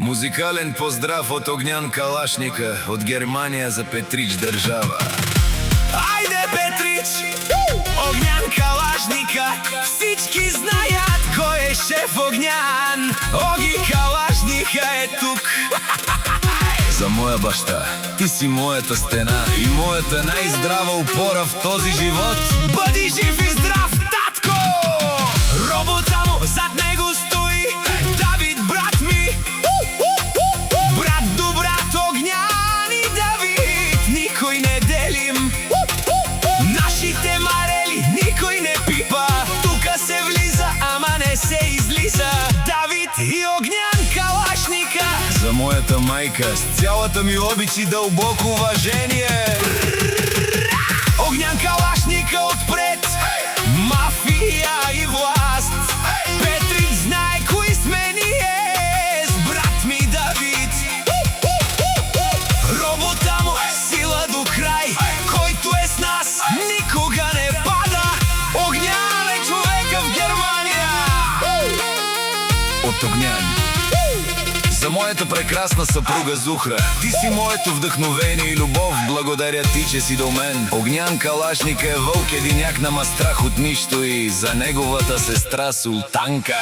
Музикален поздрав от Огнян Калашника, от Германия за Петрич държава. Айде, Петрич! Огнян Калашника, всички знаят кой е шеф Огнян. Оги Калашника е тук. За моя баща, ти си моята стена и моята най-здрава опора в този живот. Бъди жив и здрав, татко! Робота му, зад него стои Давид, брат ми. Брат до брат, Огнян и Давид, никой не делим. Нашите марели никой не пипа. Тука се влиза, ама не се излиза. Давид и Огнян Калашника. За моята майка, с цялата ми обич и дълбоко уважение. Огнян Калашника отпред, мафия и власт. Петрич знае кои сме ние, с брат ми Давид. Робота му е сила до край, който е с нас, никога не пада. Огнян е човека в Германия. От Огнян. За моята прекрасна съпруга Зухра, ти си моето вдъхновение и любов. Благодаря ти, че си до мен. Огнян Калашника е вълк, единяк, нама страх от нищо, и за неговата сестра Султанка.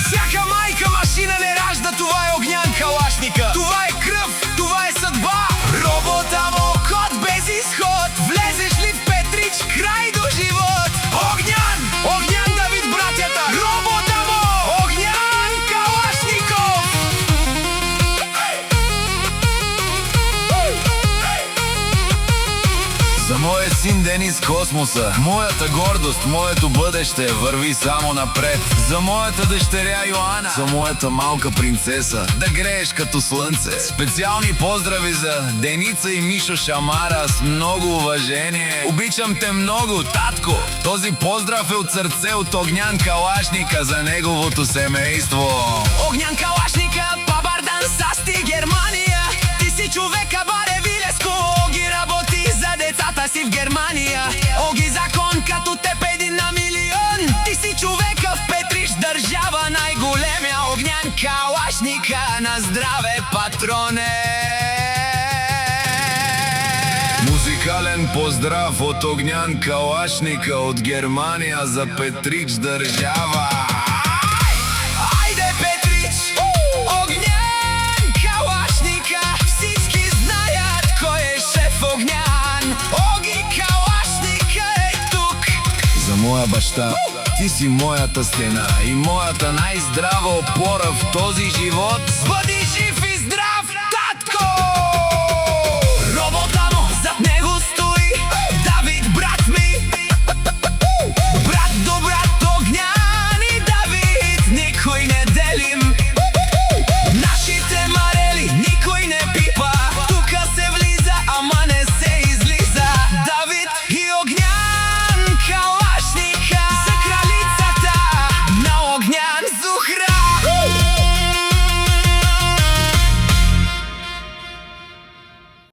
Всяка майка машина не ражда, това е Огнян Калашника. Това е кръв, това е съдба. Робота му код без изход. Влезеш ли в Петрич, край до живот. Огнян! Огнян Давид, братята! Робота му! Огнян Калашников! За моя син Денис Космоса, моята гордост, моето бъдеще върви само напред. За моята дъщеря Йоана, за моята малка принцеса, да грееш като слънце. Специални поздрави за Деница и Мишо Шамара, с много уважение. Обичам те много, татко! Този поздрав е от сърце от Огнян Калашника за неговото семейство. Огнян Калашника, Пабардан, Састи, Германия. Ти си човека, баре Вилеско. Оги работи за децата си в Германия. Оги закон като теб един на милион. Ти си човека в Петрич държава, най-големия Огнян Калашника. На здраве, патроне! Музикален поздрав от Огнян Калашника, от Германия за Петрич държава. Айде, Петрич! Огнян Калашника, всички знаят кой е шеф Огнян. Оги Калашника е тук. За моя баща, ти си моята стена и моята най-здрава опора в този живот. Бъди